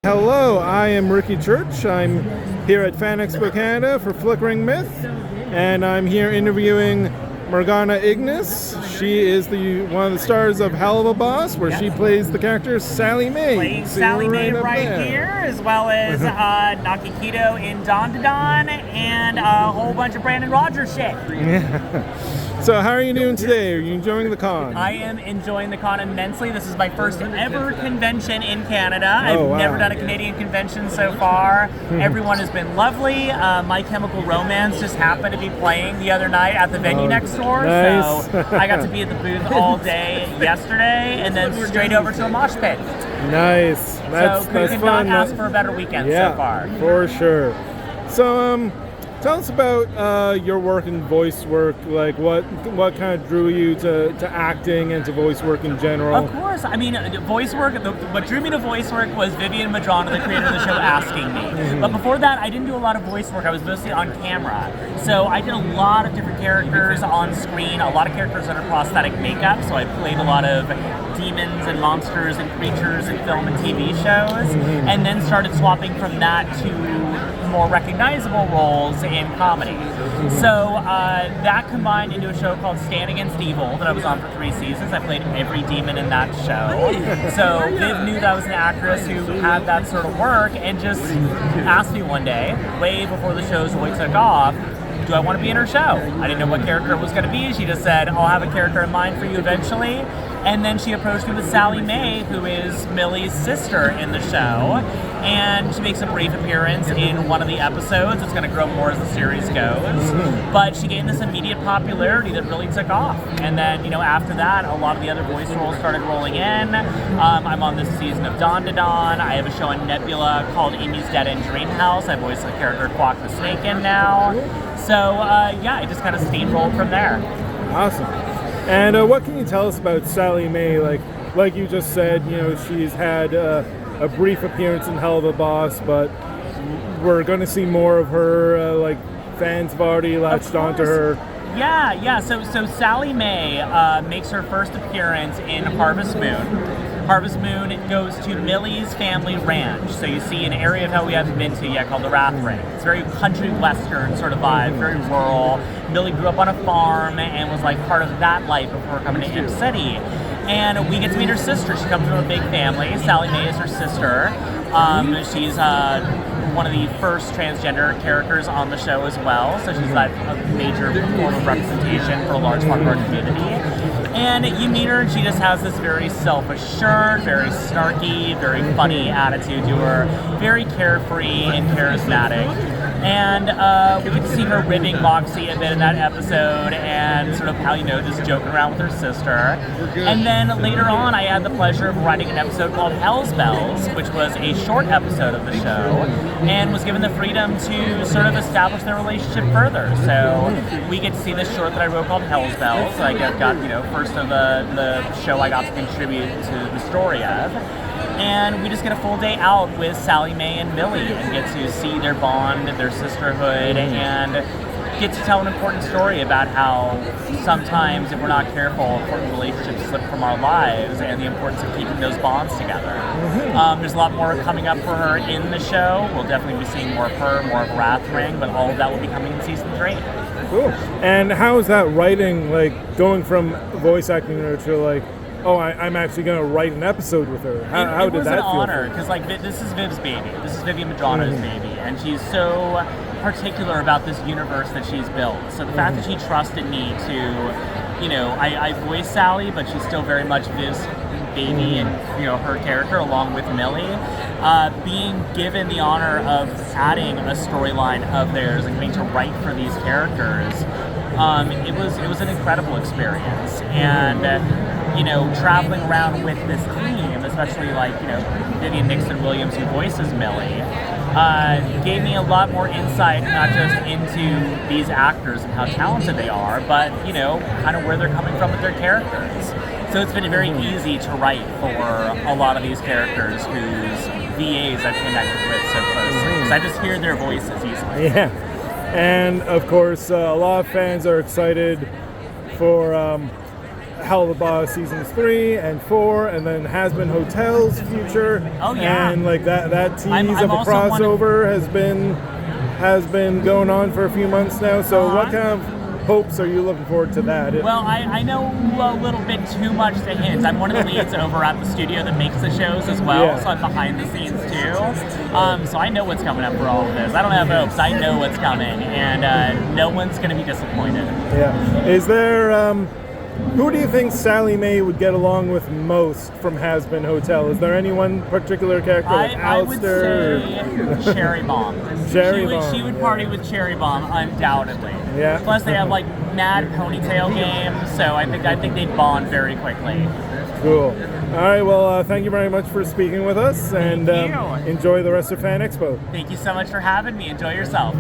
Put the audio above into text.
Hello, I am Ricky Church. I'm here at Fan Expo Canada for Flickering Myth, and I'm here interviewing Morgana Ignis. She is one of the stars of Helluva Boss, where she plays the character Sally May. Playing Sally May right here, as well as Nakikito in Don to Don, and a whole bunch of Brandon Rogers shit. Yeah. So how are you doing today? Are you enjoying the con? I am enjoying the con immensely. This is my first ever convention in Canada. I've never done a Canadian convention so far. Everyone has been lovely. My Chemical Romance just happened to be playing the other night at the venue next door. Nice. So I got to be at the booth all day yesterday and then straight over to a mosh pit. Nice. That's could fun. not ask for a better weekend so far. For sure. So, tell us about your work in voice work. Like, what kind of drew you to acting and to voice work in general? Of course. I mean, voice work, what drew me to voice work was Vivian Madrona, the creator of the show, asking me. But before that, I didn't do a lot of voice work. I was mostly on camera. So I did a lot of different characters on screen, a lot of characters under prosthetic makeup. So I played a lot of demons and monsters and creatures in film and TV shows. And then started swapping from that to more recognizable roles in comedy. So that combined into a show called Stand Against Evil that I was on for 3 seasons. I played every demon in that show. So Viv knew that I was an actress who had that sort of work and just asked me one day, way before the shows really took off, do I want to be in her show? I didn't know what character it was going to be. She just said, I'll have a character in mind for you eventually. And then she approached me with Sally May, who is Millie's sister in the show. And she makes a brief appearance in one of the episodes. It's going to grow more as the series goes. But she gained this immediate popularity that really took off. And then, after that, a lot of the other voice roles started rolling in. I'm on this season of Don to Don. I have a show on Nebula called Amy's Dead End Dream House. I voice the character Quack the Snake in now. So, I just kind of steamrolled from there. Awesome. And what can you tell us about Sally May? Like you just said, she's had a brief appearance in Helluva Boss, but we're going to see more of her. Fans have already latched onto her. Yeah. So Sally May makes her first appearance in Harvest Moon. Harvest Moon goes to Millie's family ranch. So you see an area of hell we haven't been to yet called the Wrath Ring. It's very country western sort of vibe, very rural. Millie grew up on a farm and was part of that life before coming to Imp City. And we get to meet her sister. She comes from a big family. Sally May is her sister. She's one of the first transgender characters on the show as well. So she's a major form of representation for a large part of our community. And you meet her, and she just has this very self-assured, very snarky, very funny attitude to her, very carefree and charismatic. And we get to see her ribbing Moxie a bit in that episode and sort of how, just joking around with her sister. And then later on, I had the pleasure of writing an episode called Hell's Bells, which was a short episode of the show, and was given the freedom to sort of establish their relationship further. So we get to see this short that I wrote called Hell's Bells. So I got first of the show I got to contribute to the story of. And we just get a full day out with Sally May and Millie and get to see their bond, their sisterhood, and get to tell an important story about how sometimes, if we're not careful, important relationships slip from our lives and the importance of keeping those bonds together. There's a lot more coming up for her in the show. We'll definitely be seeing more of her, more of Wrath Ring, but all of that will be coming in season 3. Cool. And how is that writing, going from voice acting to I'm actually going to write an episode with her? How did that feel? It was an honor, because this is Viv's baby. This is Vivian Madrona's baby, and she's so particular about this universe that she's built. So the fact that she trusted me to, I voice Sally, but she's still very much Viv's baby and, her character along with Millie. Being given the honor of adding a storyline of theirs and getting to write for these characters, it was an incredible experience. And traveling around with this team, especially Vivian Nixon Williams, who voices Millie, gave me a lot more insight, not just into these actors and how talented they are, but kind of where they're coming from with their characters. So it's been very easy to write for a lot of these characters whose VAs I've connected with so closely, because I just hear their voices easily. Yeah, and of course, a lot of fans are excited for Helluva seasons 3 and 4, and then Has Been Hotel's future. Oh, yeah. And like that tease I'm of a also crossover has been going on for a few months now. So what kind of hopes are you looking forward to that? Well, I know a little bit too much to hint. I'm one of the leads over at the studio that makes the shows as well, Yeah. so I'm behind the scenes too. So I know what's coming up for all of this. I don't have hopes. I know what's coming, and no one's going to be disappointed. Yeah. Is there who do you think Sally Mae would get along with most from Has Been Hotel? Is there any one particular character like I would Alistair? say Cherry Bomb. Cherry She Bomb. would party with Cherry Bomb undoubtedly. Yeah. Plus they have like mad ponytail games, so I think they'd bond very quickly. Cool. All right, well, thank you very much for speaking with us, and Thank you. enjoy the rest of Fan Expo. Thank you so much for having me. Enjoy yourself.